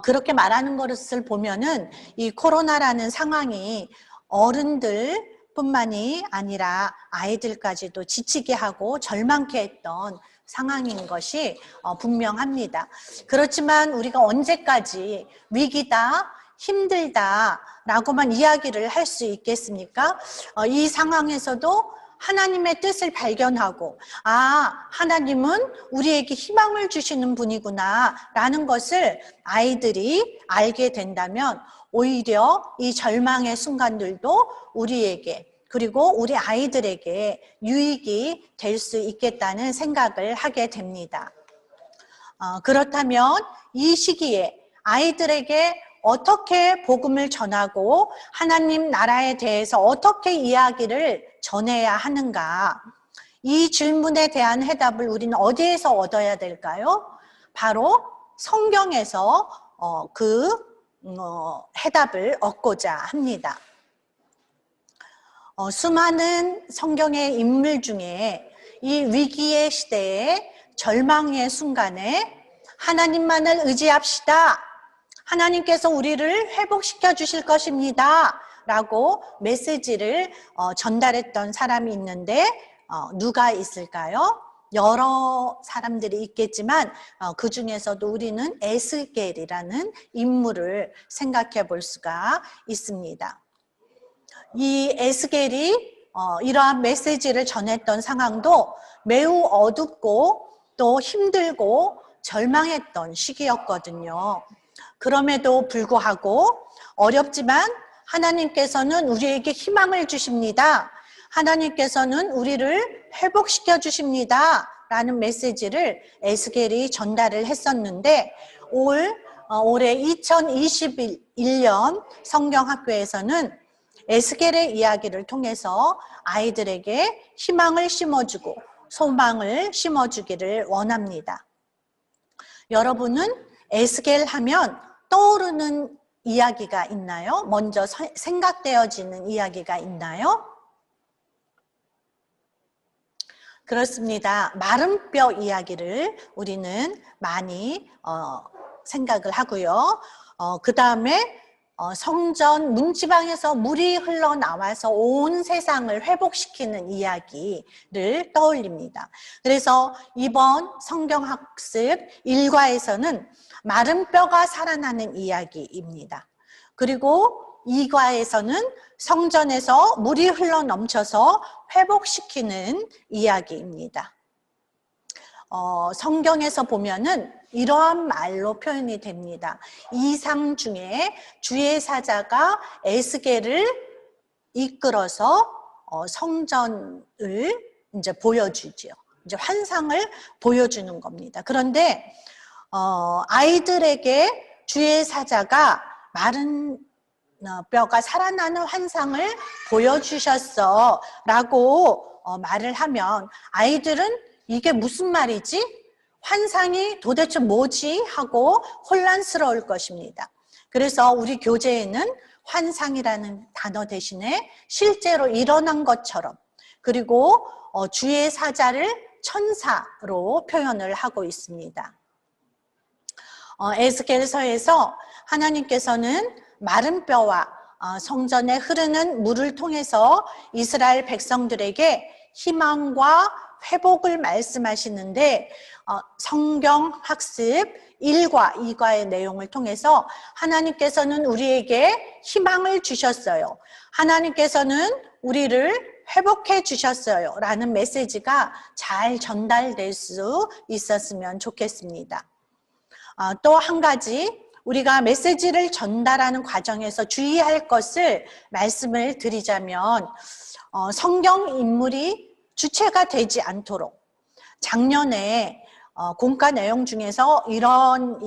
그렇게 말하는 것을 보면은 이 코로나라는 상황이 어른들 뿐만이 아니라 아이들까지도 지치게 하고 절망케 했던 상황인 것이 분명합니다. 그렇지만 우리가 언제까지 위기다, 힘들다 라고만 이야기를 할 수 있겠습니까? 이 상황에서도 하나님의 뜻을 발견하고 하나님은 우리에게 희망을 주시는 분이구나 라는 것을 아이들이 알게 된다면 오히려 이 절망의 순간들도 우리에게 그리고 우리 아이들에게 유익이 될 수 있겠다는 생각을 하게 됩니다. 그렇다면 이 시기에 아이들에게 어떻게 복음을 전하고 하나님 나라에 대해서 어떻게 이야기를 전해야 하는가? 이 질문에 대한 해답을 우리는 어디에서 얻어야 될까요? 바로 성경에서 해답을 얻고자 합니다. 수많은 성경의 인물 중에 이 위기의 시대에 절망의 순간에 하나님만을 의지합시다. 하나님께서 우리를 회복시켜 주실 것입니다. 라고 메시지를 전달했던 사람이 있는데 누가 있을까요? 여러 사람들이 있겠지만 그 중에서도 우리는 에스겔이라는 인물을 생각해 볼 수가 있습니다. 이 에스겔이 이러한 메시지를 전했던 상황도 매우 어둡고 또 힘들고 절망했던 시기였거든요. 그럼에도 불구하고 어렵지만 하나님께서는 우리에게 희망을 주십니다. 하나님께서는 우리를 회복시켜 주십니다. 라는 메시지를 에스겔이 전달을 했었는데 올해 2021년 성경학교에서는 에스겔의 이야기를 통해서 아이들에게 희망을 심어주고 소망을 심어주기를 원합니다. 여러분은 에스겔 하면 떠오르는 이야기가 있나요? 먼저 생각되어지는 이야기가 있나요? 그렇습니다. 마른 뼈 이야기를 우리는 많이 생각을 하고요. 그 다음에 성전 문지방에서 물이 흘러나와서 온 세상을 회복시키는 이야기를 떠올립니다. 그래서 이번 성경학습 1과에서는 마른 뼈가 살아나는 이야기입니다. 그리고 2과에서는 성전에서 물이 흘러넘쳐서 회복시키는 이야기입니다. 성경에서 보면은 이러한 말로 표현이 됩니다. 이상 중에 주의 사자가 에스겔을 이끌어서 성전을 이제 보여주죠. 이제 환상을 보여주는 겁니다. 그런데 아이들에게 주의 사자가 마른 뼈가 살아나는 환상을 보여주셨어 라고 말을 하면 아이들은 이게 무슨 말이지? 환상이 도대체 뭐지? 하고 혼란스러울 것입니다. 그래서 우리 교재에는 환상이라는 단어 대신에 실제로 일어난 것처럼 그리고 주의 사자를 천사로 표현을 하고 있습니다. 에스겔서에서 하나님께서는 마른 뼈와 성전에 흐르는 물을 통해서 이스라엘 백성들에게 희망과 회복을 말씀하시는데 성경학습 1과 2과의 내용을 통해서 하나님께서는 우리에게 희망을 주셨어요. 하나님께서는 우리를 회복해 주셨어요. 라는 메시지가 잘 전달될 수 있었으면 좋겠습니다. 또 한 가지 우리가 메시지를 전달하는 과정에서 주의할 것을 말씀을 드리자면 성경 인물이 주체가 되지 않도록 작년에 공과 내용 중에서 이런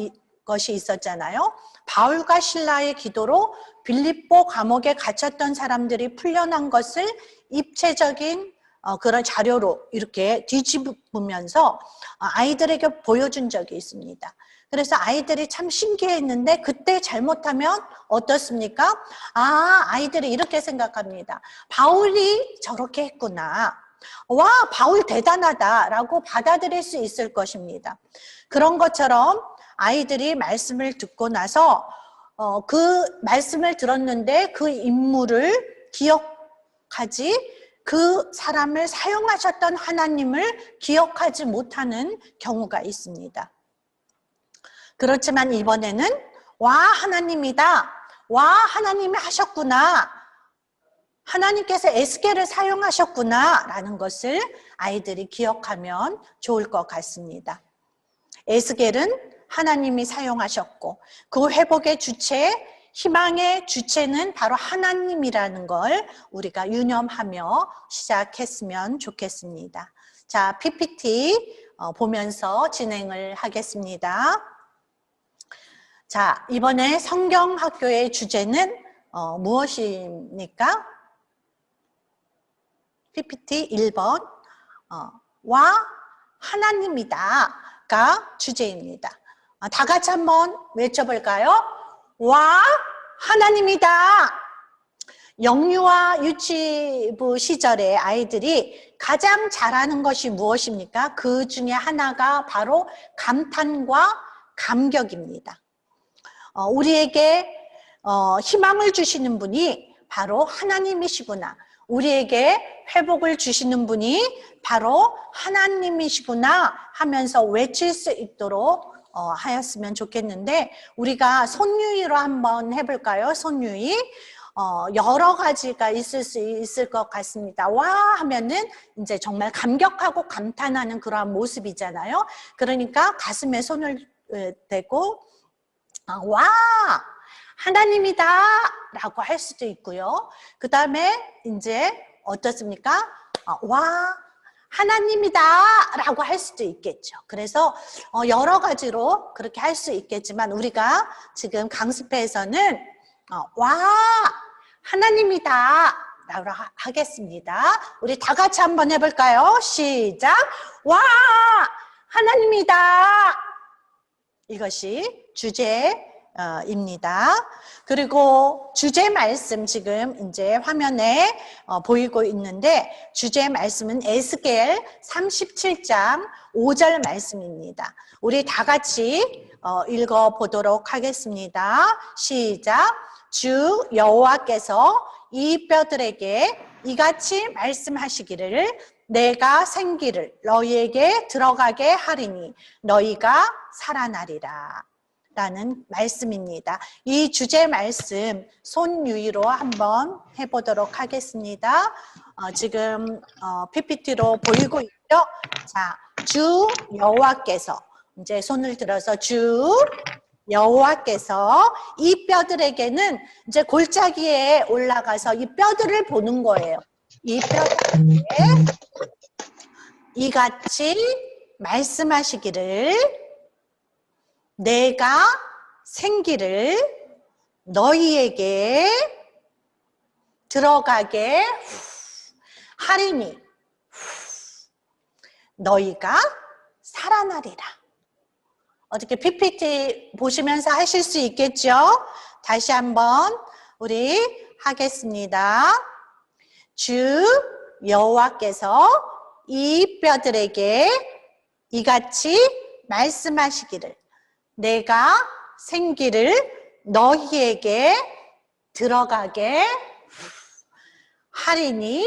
것이 있었잖아요. 바울과 실라의 기도로 빌립보 감옥에 갇혔던 사람들이 풀려난 것을 입체적인 그런 자료로 이렇게 뒤집으면서 아이들에게 보여준 적이 있습니다. 그래서 아이들이 참 신기했는데 그때 잘못하면 어떻습니까? 아이들이 이렇게 생각합니다. 바울이 저렇게 했구나. 와, 바울 대단하다라고 받아들일 수 있을 것입니다. 그런 것처럼 아이들이 말씀을 듣고 나서 그 말씀을 들었는데 그 인물을 기억하지 그 사람을 사용하셨던 하나님을 기억하지 못하는 경우가 있습니다. 그렇지만 이번에는 와 하나님이다. 와 하나님이 하셨구나. 하나님께서 에스겔을 사용하셨구나 라는 것을 아이들이 기억하면 좋을 것 같습니다. 에스겔은 하나님이 사용하셨고 그 회복의 주체, 희망의 주체는 바로 하나님이라는 걸 우리가 유념하며 시작했으면 좋겠습니다. 자, PPT 보면서 진행을 하겠습니다. 자, 이번에 성경학교의 주제는 무엇입니까? PPT 1번 와 하나님이다가 주제입니다. 다 같이 한번 외쳐볼까요? 와 하나님이다. 영유아 유치부 시절에 아이들이 가장 잘하는 것이 무엇입니까? 그 중에 하나가 바로 감탄과 감격입니다. 우리에게 희망을 주시는 분이 바로 하나님이시구나. 우리에게 회복을 주시는 분이 바로 하나님이시구나 하면서 외칠 수 있도록 하였으면 좋겠는데 우리가 손유의로 한번 해볼까요? 손유의. 여러 가지가 있을 수 있을 것 같습니다. 와 하면은 이제 정말 감격하고 감탄하는 그러한 모습이잖아요. 그러니까 가슴에 손을 대고 와 하나님이다 라고 할 수도 있고요. 그 다음에 이제 어떻습니까? 와 하나님이다 라고 할 수도 있겠죠. 그래서 여러 가지로 그렇게 할 수 있겠지만 우리가 지금 강습회에서는 와 하나님이다 라고 하겠습니다. 우리 다 같이 한번 해볼까요? 시작. 와 하나님이다. 이것이 주제입니다. 그리고 주제 말씀 지금 이제 화면에 보이고 있는데 주제 말씀은 에스겔 37장 5절 말씀입니다. 우리 다 같이 읽어보도록 하겠습니다. 시작. 주 여호와께서 이 뼈들에게 이같이 말씀하시기를 내가 생기를 너희에게 들어가게 하리니 너희가 살아나리라 라는 말씀입니다. 이 주제 말씀 손유의로 한번 해보도록 하겠습니다. 지금 PPT로 보이고 있죠? 자, 주 여호와께서 이제 손을 들어서 주 여호와께서 이 뼈들에게는 이제 골짜기에 올라가서 이 뼈들을 보는 거예요. 이 뼈들에게 이같이 말씀하시기를 내가 생기를 너희에게 들어가게 하리니 너희가 살아나리라. 어떻게 PPT 보시면서 하실 수 있겠죠? 다시 한번 우리 하겠습니다. 주 여호와께서 이 뼈들에게 이같이 말씀하시기를 내가 생기를 너희에게 들어가게 하리니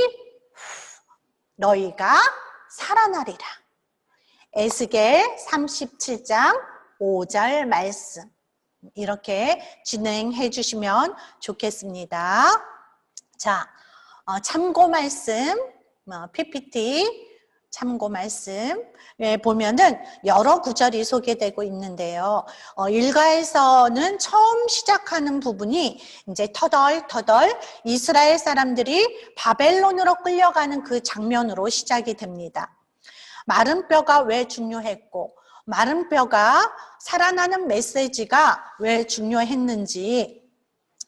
너희가 살아나리라. 에스겔 37장 5절 말씀 이렇게 진행해 주시면 좋겠습니다. 자, 참고 말씀 PPT 참고 말씀에 보면은 여러 구절이 소개되고 있는데요. 일가에서는 처음 시작하는 부분이 이제 터덜터덜 이스라엘 사람들이 바벨론으로 끌려가는 그 장면으로 시작이 됩니다. 마른 뼈가 왜 중요했고 마른 뼈가 살아나는 메시지가 왜 중요했는지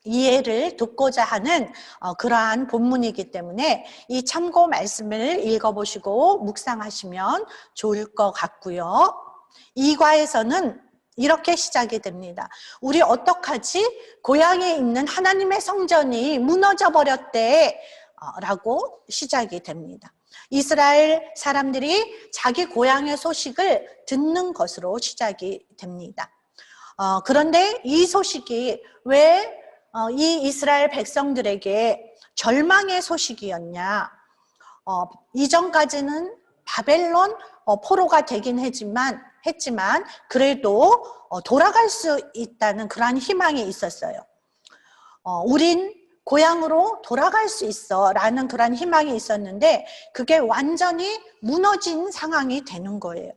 이해를 돕고자 하는 그러한 본문이기 때문에 이 참고 말씀을 읽어보시고 묵상하시면 좋을 것 같고요. 2과에서는 이렇게 시작이 됩니다. 우리 어떡하지? 고향에 있는 하나님의 성전이 무너져 버렸대 라고 시작이 됩니다. 이스라엘 사람들이 자기 고향의 소식을 듣는 것으로 시작이 됩니다. 그런데 이 소식이 왜 이 이스라엘 백성들에게 절망의 소식이었냐? 이전까지는 바벨론 포로가 되긴 했지만 그래도 돌아갈 수 있다는 그러한 희망이 있었어요. 우린 고향으로 돌아갈 수 있어 라는 그런 희망이 있었는데 그게 완전히 무너진 상황이 되는 거예요.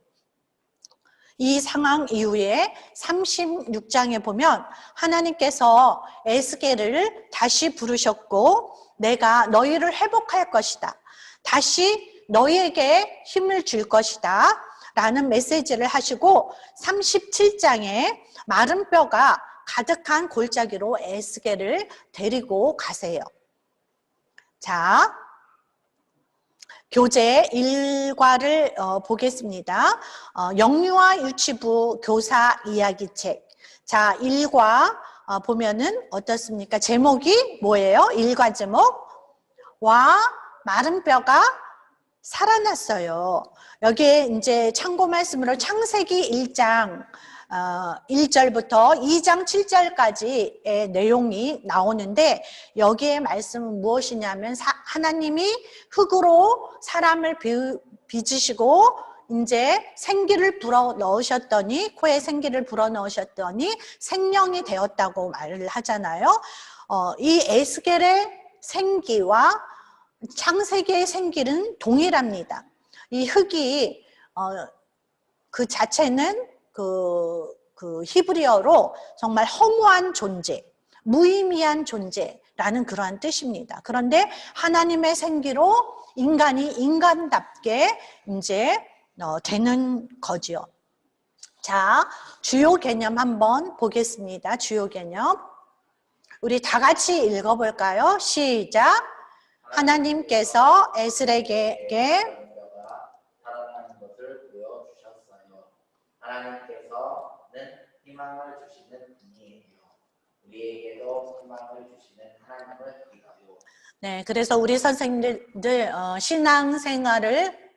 이 상황 이후에 36장에 보면 하나님께서 에스겔을 다시 부르셨고 내가 너희를 회복할 것이다. 다시 너희에게 힘을 줄 것이다. 라는 메시지를 하시고 37장에 마른 뼈가 가득한 골짜기로 에스겔을 데리고 가세요. 자, 교재 1과를 보겠습니다. 영유아 유치부 교사 이야기책. 자, 1과 보면은 어떻습니까? 제목이 뭐예요? 1과 제목? 와, 마른 뼈가 살아났어요. 여기에 이제 참고 말씀으로 창세기 1장 1절부터 2장 7절까지의 내용이 나오는데 여기에 말씀은 무엇이냐면 하나님이 흙으로 사람을 빚으시고 이제 생기를 불어 넣으셨더니 코에 생기를 불어 넣으셨더니 생명이 되었다고 말을 하잖아요. 이 에스겔의 생기와 창세기의 생기는 동일합니다. 이 흙이 그 자체는 그 히브리어로 정말 허무한 존재, 무의미한 존재라는 그러한 뜻입니다. 그런데 하나님의 생기로 인간이 인간답게 이제 되는 거지요. 자, 주요 개념 한번 보겠습니다. 주요 개념. 우리 다 같이 읽어볼까요? 시작. 하나님께서 에스겔에게 하나님께서는 희망을 주시는 분이에요. 우리에게도 희망을 주시는 하나님을 믿어요. 네, 그래서 우리 선생님들 신앙생활을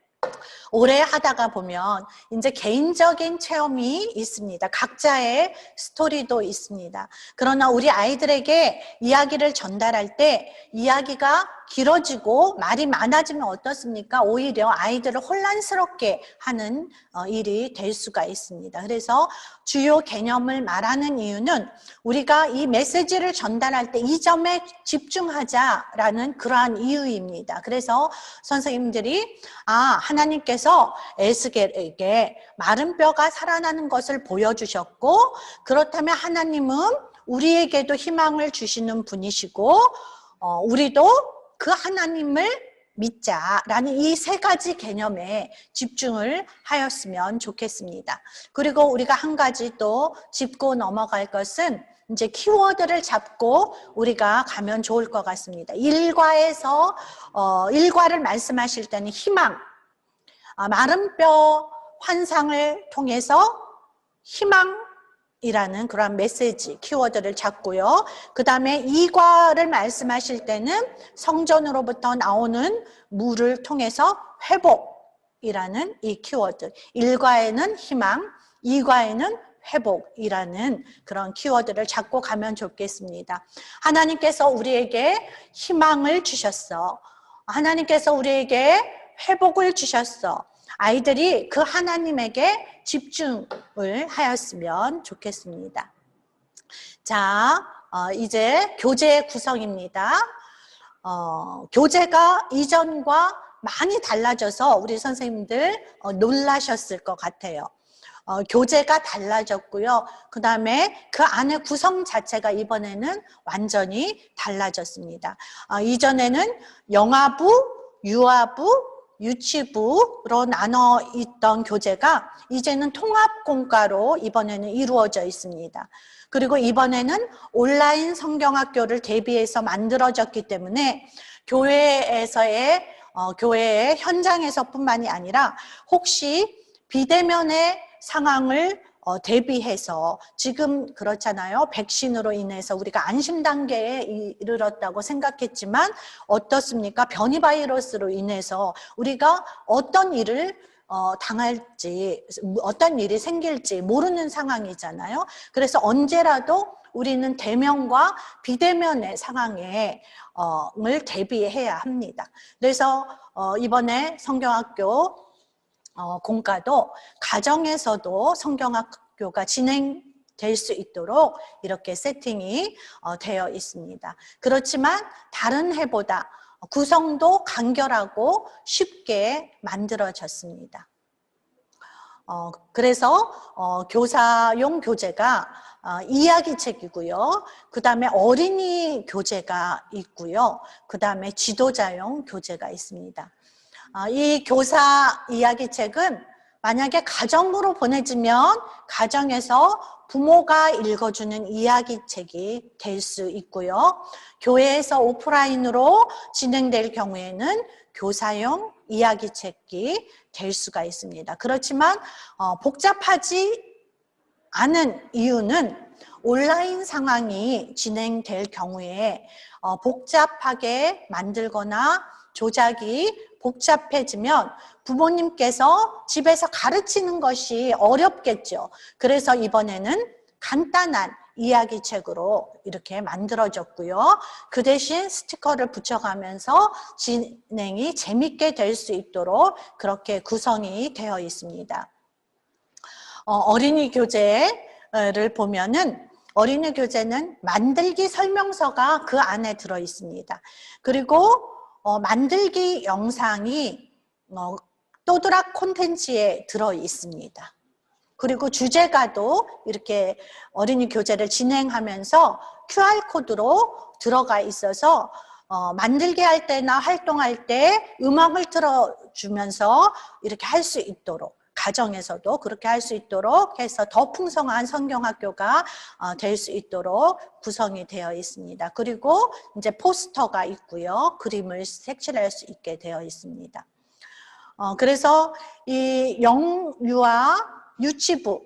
오래 하다가 보면 이제 개인적인 체험이 있습니다. 각자의 스토리도 있습니다. 그러나 우리 아이들에게 이야기를 전달할 때 이야기가 길어지고 말이 많아지면 어떻습니까? 오히려 아이들을 혼란스럽게 하는 일이 될 수가 있습니다. 그래서 주요 개념을 말하는 이유는 우리가 이 메시지를 전달할 때 이 점에 집중하자라는 그러한 이유입니다. 그래서 선생님들이 하나님께서 에스겔에게 마른 뼈가 살아나는 것을 보여주셨고 그렇다면 하나님은 우리에게도 희망을 주시는 분이시고 우리도 그 하나님을 믿자라는 이 세 가지 개념에 집중을 하였으면 좋겠습니다. 그리고 우리가 한 가지 또 짚고 넘어갈 것은 이제 키워드를 잡고 우리가 가면 좋을 것 같습니다. 1과에서 1과를 말씀하실 때는 희망, 마른 뼈 환상을 통해서 희망이라는 그런 메시지, 키워드를 잡고요. 그 다음에 2과를 말씀하실 때는 성전으로부터 나오는 물을 통해서 회복이라는 이 키워드. 1과에는 희망, 2과에는 회복이라는 그런 키워드를 잡고 가면 좋겠습니다. 하나님께서 우리에게 희망을 주셨어. 하나님께서 우리에게 회복을 주셨어. 아이들이 그 하나님에게 집중을 하였으면 좋겠습니다. 자, 이제 교재 구성입니다. 교재가 이전과 많이 달라져서 우리 선생님들 놀라셨을 것 같아요. 교재가 달라졌고요. 그 다음에 그 안에 구성 자체가 이번에는 완전히 달라졌습니다. 이전에는 영아부, 유아부, 유치부로 나눠 있던 교재가 이제는 통합공과로 이번에는 이루어져 있습니다. 그리고 이번에는 온라인 성경학교를 대비해서 만들어졌기 때문에 교회의 현장에서뿐만이 아니라 혹시 비대면의 상황을 대비해서 지금 그렇잖아요. 백신으로 인해서 우리가 안심 단계에 이르렀다고 생각했지만 어떻습니까? 변이 바이러스로 인해서 우리가 어떤 일을 당할지, 어떤 일이 생길지 모르는 상황이잖아요. 그래서 언제라도 우리는 대면과 비대면의 상황에 을 대비해야 합니다. 그래서 이번에 성경학교 공과도 가정에서도 성경학교가 진행될 수 있도록 이렇게 세팅이 되어 있습니다. 그렇지만 다른 해보다 구성도 간결하고 쉽게 만들어졌습니다. 그래서 교사용 교재가 이야기책이고요. 그 다음에 어린이 교재가 있고요. 그 다음에 지도자용 교재가 있습니다. 이 교사 이야기책은 만약에 가정으로 보내지면 가정에서 부모가 읽어주는 이야기책이 될 수 있고요. 교회에서 오프라인으로 진행될 경우에는 교사용 이야기책이 될 수가 있습니다. 그렇지만 복잡하지 않은 이유는 온라인 상황이 진행될 경우에 복잡하게 만들거나 조작이 복잡해지면 부모님께서 집에서 가르치는 것이 어렵겠죠. 그래서 이번에는 간단한 이야기책으로 이렇게 만들어졌고요. 그 대신 스티커를 붙여가면서 진행이 재밌게 될 수 있도록 그렇게 구성이 되어 있습니다. 어린이 교재를 보면은 어린이 교재는 만들기 설명서가 그 안에 들어 있습니다. 그리고 만들기 영상이 또드락 콘텐츠에 들어 있습니다. 그리고 주제가도 이렇게 어린이 교재를 진행하면서 QR코드로 들어가 있어서 만들기 할 때나 활동할 때 음악을 틀어주면서 이렇게 할 수 있도록 가정에서도 그렇게 할 수 있도록 해서 더 풍성한 성경학교가 될 수 있도록 구성이 되어 있습니다. 그리고 이제 포스터가 있고요. 그림을 색칠할 수 있게 되어 있습니다. 그래서 이 영유아 유치부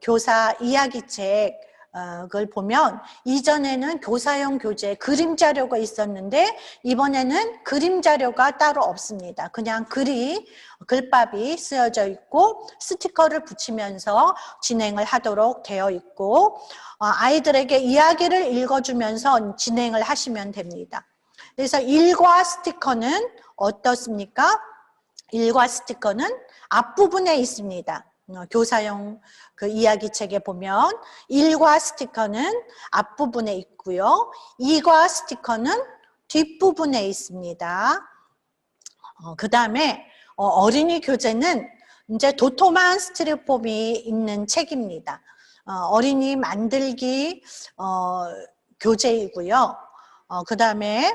교사 이야기책을 보면 이전에는 교사용 교재 그림 자료가 있었는데 이번에는 그림 자료가 따로 없습니다. 그냥 글밥이 쓰여져 있고 스티커를 붙이면서 진행을 하도록 되어 있고 아이들에게 이야기를 읽어주면서 진행을 하시면 됩니다. 그래서 일과 스티커는 어떻습니까? 일과 스티커는 앞부분에 있습니다. 교사용 그 이야기책에 보면 일과 스티커는 앞부분에 있고요. 이과 스티커는 뒷부분에 있습니다. 그 다음에 어린이 교재는 이제 도톰한 스티로폼이 있는 책입니다. 어린이 만들기 교재이고요. 그 다음에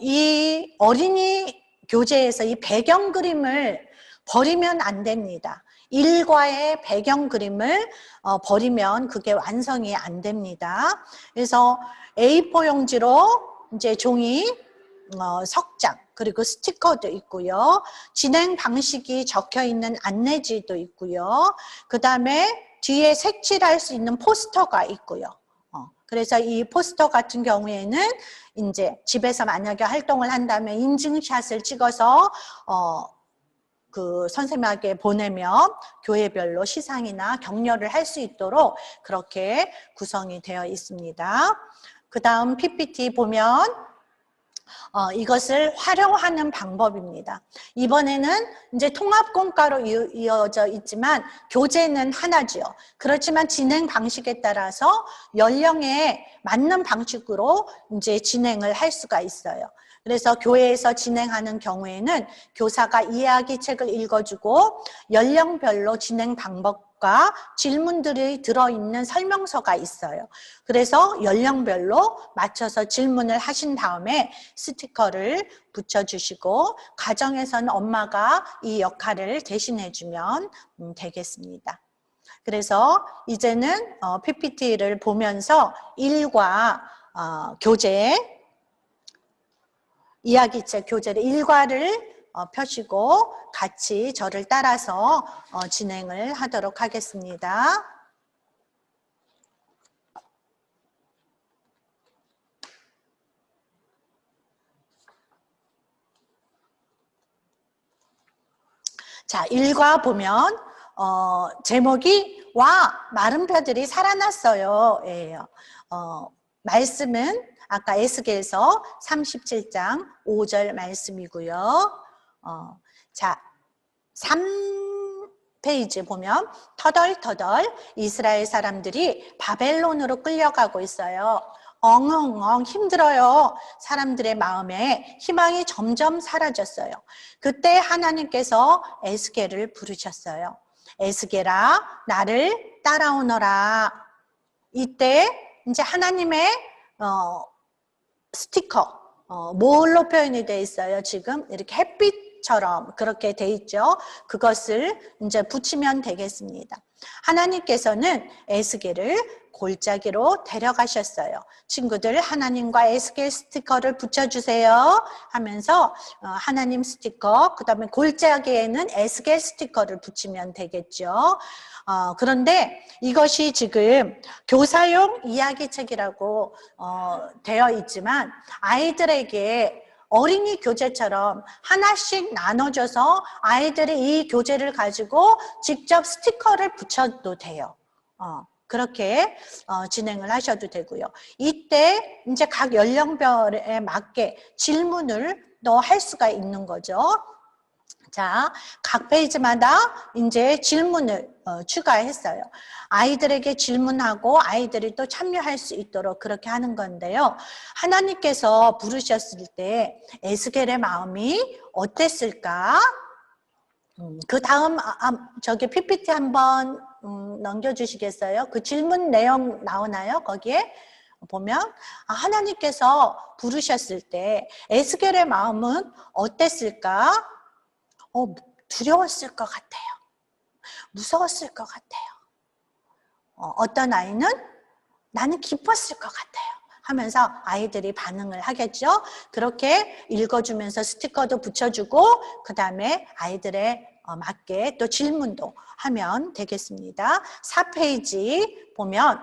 이 어린이 교재에서 이 배경 그림을 버리면 안 됩니다. 일과의 배경 그림을 버리면 그게 완성이 안 됩니다. 그래서 A4 용지로 이제 종이 석장 그리고 스티커도 있고요. 진행 방식이 적혀 있는 안내지도 있고요. 그 다음에 뒤에 색칠할 수 있는 포스터가 있고요. 그래서 이 포스터 같은 경우에는 이제 집에서 만약에 활동을 한다면 인증샷을 찍어서 그 선생님에게 보내면 교회별로 시상이나 격려를 할 수 있도록 그렇게 구성이 되어 있습니다. 그 다음 PPT 보면 이것을 활용하는 방법입니다. 이번에는 이제 통합공과로 이어져 있지만 교재는 하나죠. 그렇지만 진행 방식에 따라서 연령에 맞는 방식으로 이제 진행을 할 수가 있어요. 그래서 교회에서 진행하는 경우에는 교사가 이야기책을 읽어주고 연령별로 진행 방법과 질문들이 들어있는 설명서가 있어요. 그래서 연령별로 맞춰서 질문을 하신 다음에 스티커를 붙여주시고 가정에서는 엄마가 이 역할을 대신해주면 되겠습니다. 그래서 이제는 PPT를 보면서 일과 교재 이야기책 교재를 일과를 펴시고 같이 저를 따라서 진행을 하도록 하겠습니다. 자, 1과 보면 제목이 와 마른 뼈들이 살아났어요 예요. 말씀은 아까 에스겔서 37장 5절 말씀이고요. 자, 3페이지 보면 터덜터덜 이스라엘 사람들이 바벨론으로 끌려가고 있어요. 엉엉엉 힘들어요. 사람들의 마음에 희망이 점점 사라졌어요. 그때 하나님께서 에스겔을 부르셨어요. 에스겔아, 나를 따라오너라. 이때 이제 하나님의 스티커, 뭘로 표현이 되어 있어요? 지금 이렇게 햇빛처럼 그렇게 돼 있죠. 그것을 이제 붙이면 되겠습니다. 하나님께서는 에스겔을 골짜기로 데려가셨어요. 친구들, 하나님과 에스겔 스티커를 붙여주세요 하면서 하나님 스티커, 그 다음에 골짜기에는 에스겔 스티커를 붙이면 되겠죠. 그런데 이것이 지금 교사용 이야기책이라고 되어 있지만 아이들에게 어린이 교재처럼 하나씩 나눠줘서 아이들이 이 교재를 가지고 직접 스티커를 붙여도 돼요. 그렇게 진행을 하셔도 되고요. 이때 이제 각 연령별에 맞게 질문을 또 할 수가 있는 거죠. 자, 각 페이지마다 이제 질문을 추가했어요. 아이들에게 질문하고 아이들이 또 참여할 수 있도록 그렇게 하는 건데요. 하나님께서 부르셨을 때 에스겔의 마음이 어땠을까? 그 다음 저기 PPT 한번 넘겨주시겠어요? 그 질문 내용 나오나요? 거기에 보면 하나님께서 부르셨을 때 에스겔의 마음은 어땠을까? 두려웠을 것 같아요. 무서웠을 것 같아요. 어떤 아이는 나는 기뻤을 것 같아요 하면서 아이들이 반응을 하겠죠. 그렇게 읽어주면서 스티커도 붙여주고 그 다음에 아이들의 맞게 또 질문도 하면 되겠습니다. 4페이지 보면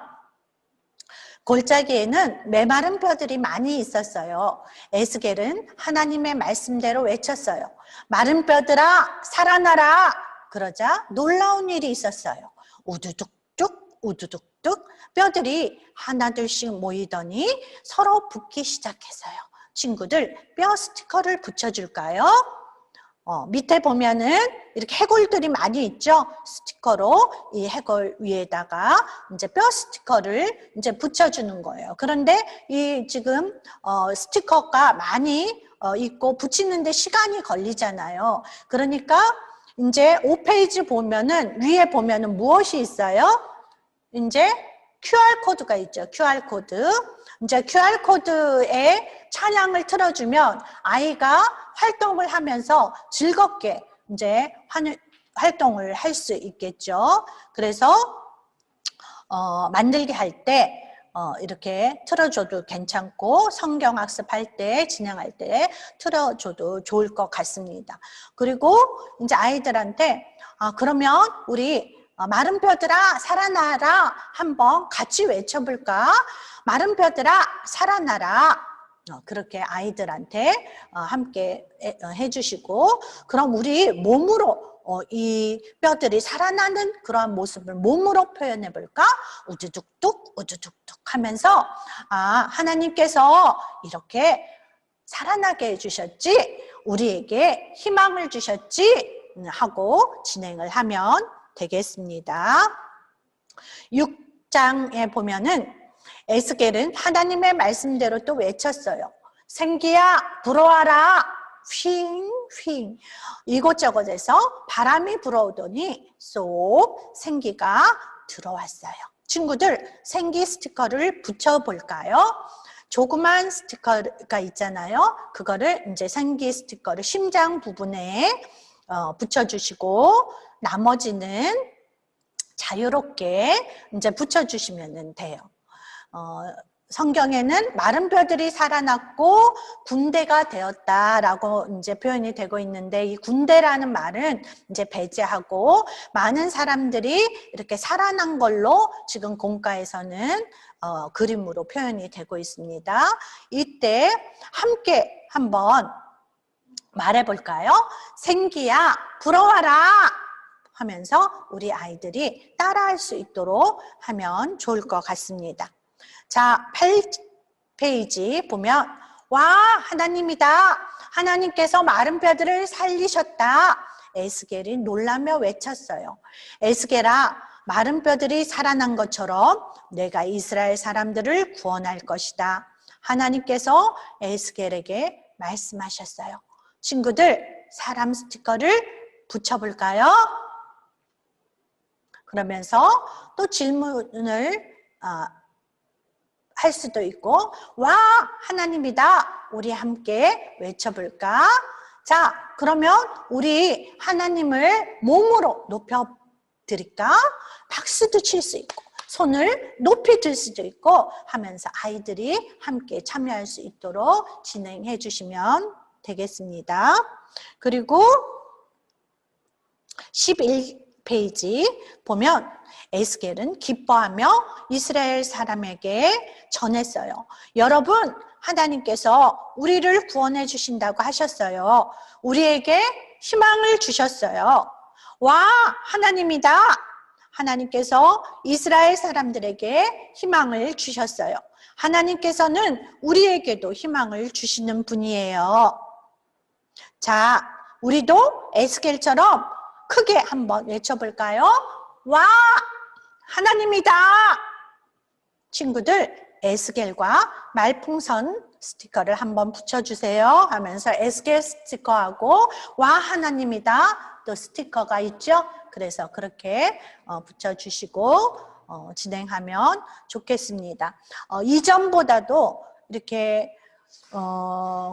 골짜기에는 메마른 뼈들이 많이 있었어요. 에스겔은 하나님의 말씀대로 외쳤어요. 마른 뼈들아 살아나라. 그러자 놀라운 일이 있었어요. 우두둑둑 우두둑둑 뼈들이 하나둘씩 모이더니 서로 붙기 시작했어요. 친구들, 뼈 스티커를 붙여줄까요? 밑에 보면은 이렇게 해골들이 많이 있죠. 스티커로 이 해골 위에다가 이제 뼈 스티커를 이제 붙여주는 거예요. 그런데 이 지금 스티커가 많이 있고 붙이는데 시간이 걸리잖아요. 그러니까 이제 5페이지 보면은 위에 보면은 무엇이 있어요? 이제 QR코드가 있죠. QR코드. 이제 QR코드에 찬양을 틀어주면 아이가 활동을 하면서 즐겁게 이제 활동을 할 수 있겠죠. 그래서 만들기 할 때 이렇게 틀어줘도 괜찮고 성경 학습할 때 진행할 때 틀어줘도 좋을 것 같습니다. 그리고 이제 아이들한테 그러면 우리 마른 뼈들아 살아나라 한번 같이 외쳐볼까? 마른 뼈들아 살아나라. 그렇게 아이들한테 함께 해주시고 그럼 우리 몸으로 이 뼈들이 살아나는 그러한 모습을 몸으로 표현해 볼까? 우두둑둑 우두둑둑 하면서 하나님께서 이렇게 살아나게 해주셨지 우리에게 희망을 주셨지 하고 진행을 하면 되겠습니다. 6장에 보면은 에스겔은 하나님의 말씀대로 또 외쳤어요. 생기야 불어와라. 휘잉 이곳저곳에서 바람이 불어오더니 쏙 생기가 들어왔어요. 친구들 생기 스티커를 붙여볼까요? 조그만 스티커가 있잖아요. 그거를 이제 생기 스티커를 심장 부분에 붙여주시고 나머지는 자유롭게 이제 붙여주시면 돼요. 성경에는 마른 뼈들이 살아났고 군대가 되었다라고 이제 표현이 되고 있는데 이 군대라는 말은 이제 배제하고 많은 사람들이 이렇게 살아난 걸로 지금 공과에서는 그림으로 표현이 되고 있습니다. 이때 함께 한번 말해볼까요? 생기야, 부러워라 하면서 우리 아이들이 따라할 수 있도록 하면 좋을 것 같습니다. 자, 8페이지 보면 와, 하나님이다. 하나님께서 마른 뼈들을 살리셨다. 에스겔이 놀라며 외쳤어요. 에스겔아, 마른 뼈들이 살아난 것처럼 내가 이스라엘 사람들을 구원할 것이다. 하나님께서 에스겔에게 말씀하셨어요. 친구들, 사람 스티커를 붙여볼까요? 그러면서 또 질문을 할 수도 있고, 와, 하나님이다. 우리 함께 외쳐볼까? 자, 그러면 우리 하나님을 몸으로 높여드릴까? 박수도 칠 수 있고, 손을 높이 들 수도 있고 하면서 아이들이 함께 참여할 수 있도록 진행해 주시면 되겠습니다. 그리고 11페이지 보면 에스겔은 기뻐하며 이스라엘 사람에게 전했어요. 여러분, 하나님께서 우리를 구원해 주신다고 하셨어요. 우리에게 희망을 주셨어요. 와, 하나님이다. 하나님께서 이스라엘 사람들에게 희망을 주셨어요. 하나님께서는 우리에게도 희망을 주시는 분이에요. 자, 우리도 에스겔처럼 크게 한번 외쳐볼까요? 와, 하나님이다. 친구들, 에스겔과 말풍선 스티커를 한번 붙여주세요 하면서 에스겔 스티커하고 와, 하나님이다 또 스티커가 있죠. 그래서 그렇게 붙여주시고 진행하면 좋겠습니다. 이전보다도 이렇게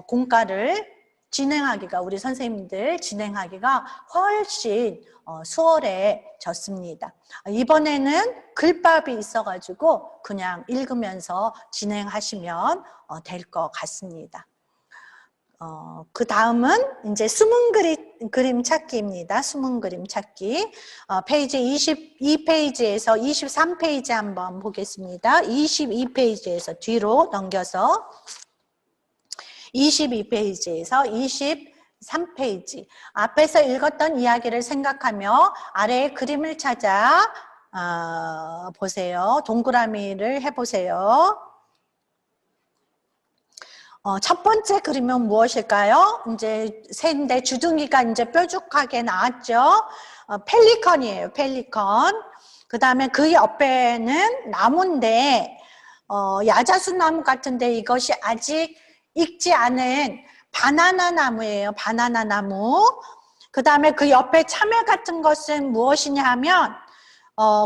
공과를 진행하기가, 우리 선생님들 진행하기가 훨씬 수월해졌습니다. 이번에는 글밥이 있어가지고 그냥 읽으면서 진행하시면 될 것 같습니다. 그 다음은 이제 숨은 그림 찾기입니다. 숨은 그림 찾기. 페이지 22페이지에서 23페이지 한번 보겠습니다. 22페이지에서 뒤로 넘겨서 22페이지에서 23페이지. 앞에서 읽었던 이야기를 생각하며 아래의 그림을 찾아 보세요. 동그라미를 해보세요. 첫 번째 그림은 무엇일까요? 이제 새인데 주둥이가 이제 뾰족하게 나왔죠. 펠리컨이에요, 펠리컨. 그 다음에 그 옆에는 나무인데, 야자수 나무 같은데 이것이 아직 익지 않은 바나나 나무예요, 바나나 나무. 그 다음에 그 옆에 참외 같은 것은 무엇이냐 하면,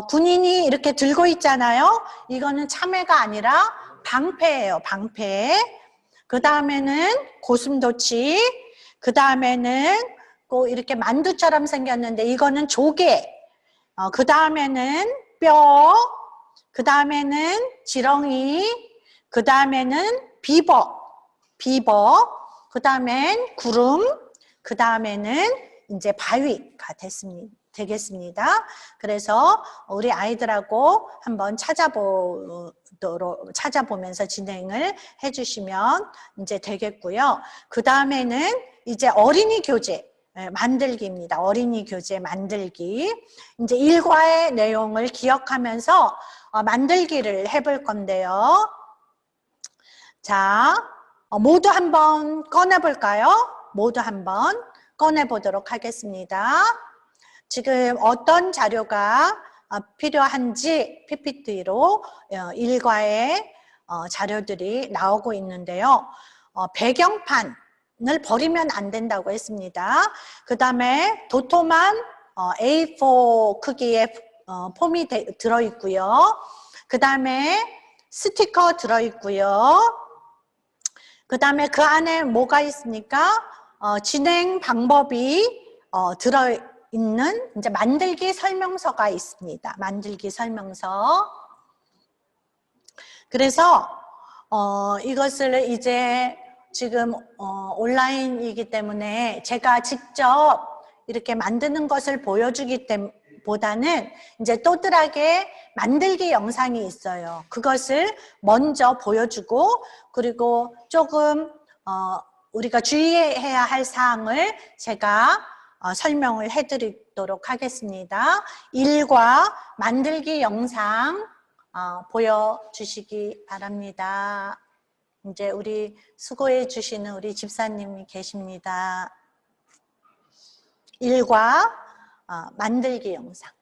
군인이 이렇게 들고 있잖아요. 이거는 참외가 아니라 방패예요, 방패. 그 다음에는 고슴도치, 그 다음에는 꼭 이렇게 만두처럼 생겼는데 이거는 조개, 그 다음에는 뼈, 그 다음에는 지렁이, 그 다음에는 비버, 그 다음엔 구름, 그 다음에는 이제 바위가 되겠습니다. 그래서 우리 아이들하고 한번 찾아보면서 진행을 해주시면 이제 되겠고요. 그 다음에는 이제 어린이 교재 만들기입니다. 어린이 교재 만들기. 이제 일과의 내용을 기억하면서 만들기를 해볼 건데요. 자, 모두 한번 꺼내볼까요? 모두 한번 꺼내보도록 하겠습니다. 지금 어떤 자료가 필요한지 PPT로 일과의 자료들이 나오고 있는데요. 배경판을 버리면 안 된다고 했습니다. 그 다음에 도톰한 A4 크기의 폼이 들어있고요. 그 다음에 스티커 들어있고요. 그 다음에 그 안에 뭐가 있습니까? 진행 방법이 들어있는 이제 만들기 설명서가 있습니다. 만들기 설명서. 그래서 이것을 이제 지금 온라인이기 때문에 제가 직접 이렇게 만드는 것을 보여주기 보다는 이제 또들하게 만들기 영상이 있어요. 그것을 먼저 보여주고 그리고 조금 우리가 주의해야 할 사항을 제가 설명을 해드리도록 하겠습니다. 1과 만들기 영상 보여주시기 바랍니다. 이제 우리 수고해 주시는 우리 집사님이 계십니다. 1과 만들기 영상.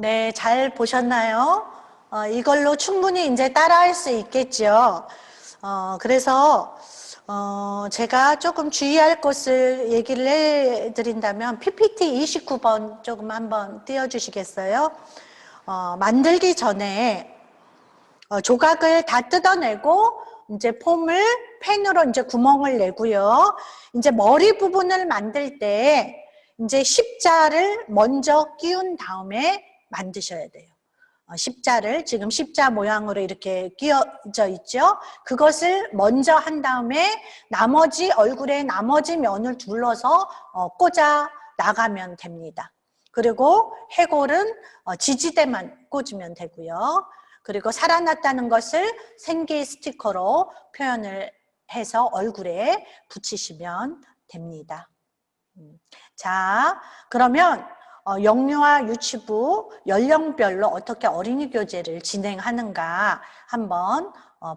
네, 잘 보셨나요? 이걸로 충분히 이제 따라할 수 있겠죠. 그래서 제가 조금 주의할 것을 얘기를 해드린다면 PPT 29번 조금 한번 띄워주시겠어요? 만들기 전에 조각을 다 뜯어내고 이제 폼을 펜으로 이제 구멍을 내고요. 이제 머리 부분을 만들 때 이제 십자를 먼저 끼운 다음에 만드셔야 돼요. 십자를 지금 십자 모양으로 이렇게 끼어져 있죠. 그것을 먼저 한 다음에 나머지 얼굴에 나머지 면을 둘러서 꽂아 나가면 됩니다. 그리고 해골은 지지대만 꽂으면 되고요. 그리고 살아났다는 것을 생기 스티커로 표현을 해서 얼굴에 붙이시면 됩니다. 자, 그러면 영유아 유치부 연령별로 어떻게 어린이 교재를 진행하는가 한번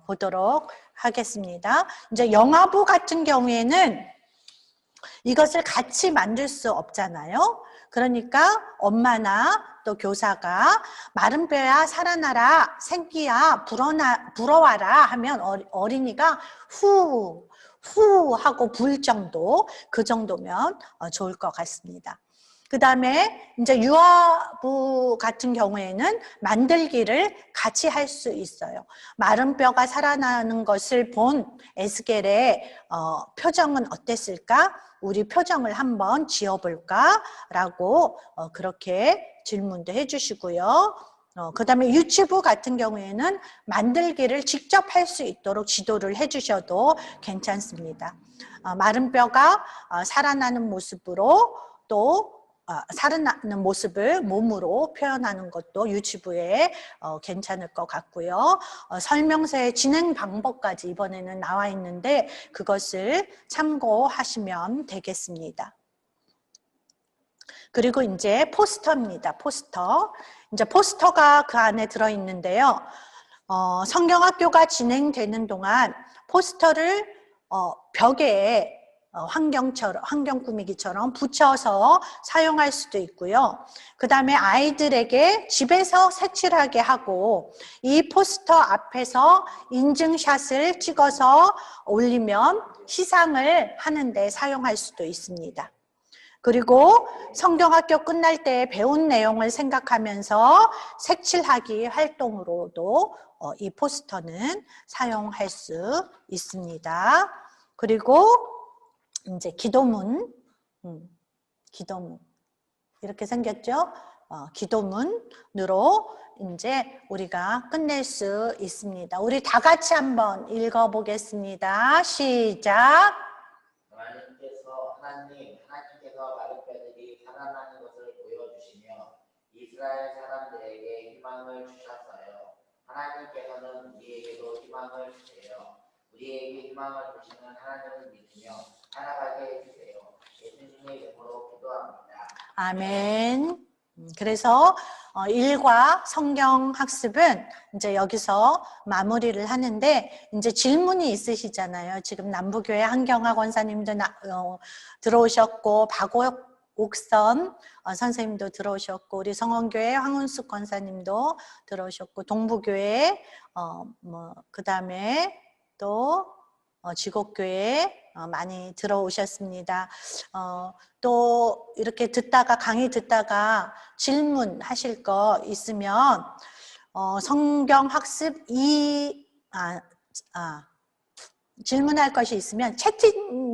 보도록 하겠습니다. 이제 영아부 같은 경우에는 이것을 같이 만들 수 없잖아요. 그러니까 엄마나 또 교사가 마른 뼈야 살아나라, 생기야 불어와라 하면 어린이가 후 하고 불 정도, 그 정도면 좋을 것 같습니다. 그 다음에 이제 유아부 같은 경우에는 만들기를 같이 할 수 있어요. 마른 뼈가 살아나는 것을 본 에스겔의 표정은 어땠을까? 우리 표정을 한번 지어볼까? 라고 그렇게 질문도 해주시고요. 그 다음에 유치부 같은 경우에는 만들기를 직접 할 수 있도록 지도를 해주셔도 괜찮습니다. 마른 뼈가 살아나는 모습으로 또 살아나는 모습을 몸으로 표현하는 것도 유치부에 괜찮을 것 같고요. 설명서의 진행 방법까지 이번에는 나와 있는데 그것을 참고하시면 되겠습니다. 그리고 이제 포스터입니다. 포스터. 이제 포스터가 그 안에 들어있는데요. 성경학교가 진행되는 동안 포스터를 벽에 환경 꾸미기처럼 붙여서 사용할 수도 있고요. 그 다음에 아이들에게 집에서 색칠하게 하고 이 포스터 앞에서 인증샷을 찍어서 올리면 시상을 하는데 사용할 수도 있습니다. 그리고 성경학교 끝날 때 배운 내용을 생각하면서 색칠하기 활동으로도 이 포스터는 사용할 수 있습니다. 그리고 이제 기도문 이렇게 생겼죠? 기도문으로 이제 우리가 끝낼 수 있습니다. 우리 다 같이 한번 읽어보겠습니다. 시작. 하나님께서 마른 뼈들이 살아나는 것을 보여주시며 이스라엘 사람들에게 희망을 주셨어요. 하나님께서는 우리에게도 희망을 주세요. 우리에게 희망을 주시는 하나님을 믿으며 살아가게 해주세요. 예수님의 이름으로 기도합니다. 아멘. 그래서 일과 성경 학습은 이제 여기서 마무리를 하는데 이제 질문이 있으시잖아요. 지금 남부교회 한경화 권사님도 들어오셨고 박옥선 선생님도 들어오셨고 우리 성원교회 황은숙 권사님도 들어오셨고 동부교회 그 다음에 또 지곡교회 많이 들어오셨습니다. 또 이렇게 강의 듣다가 질문하실 거 있으면 성경 학습 질문할 것이 있으면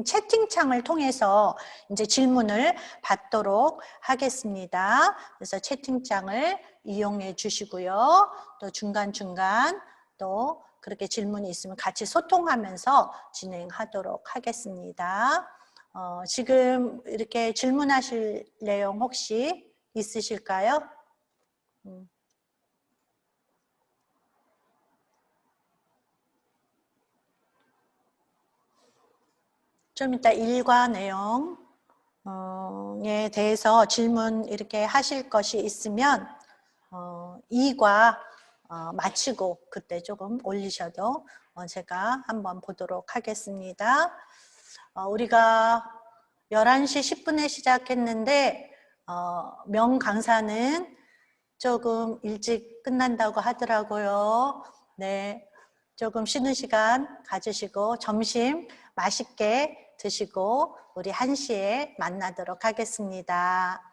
채팅창을 통해서 이제 질문을 받도록 하겠습니다. 그래서 채팅창을 이용해 주시고요. 또 중간중간 또 그렇게 질문이 있으면 같이 소통하면서 진행하도록 하겠습니다. 지금 이렇게 질문하실 내용 혹시 있으실까요? 좀 이따 일과 내용에 대해서 질문 이렇게 하실 것이 있으면 2과 마치고 그때 조금 올리셔도 제가 한번 보도록 하겠습니다. 우리가 11시 10분에 시작했는데 명강사는 조금 일찍 끝난다고 하더라고요. 네, 조금 쉬는 시간 가지시고 점심 맛있게 드시고 우리 1시에 만나도록 하겠습니다.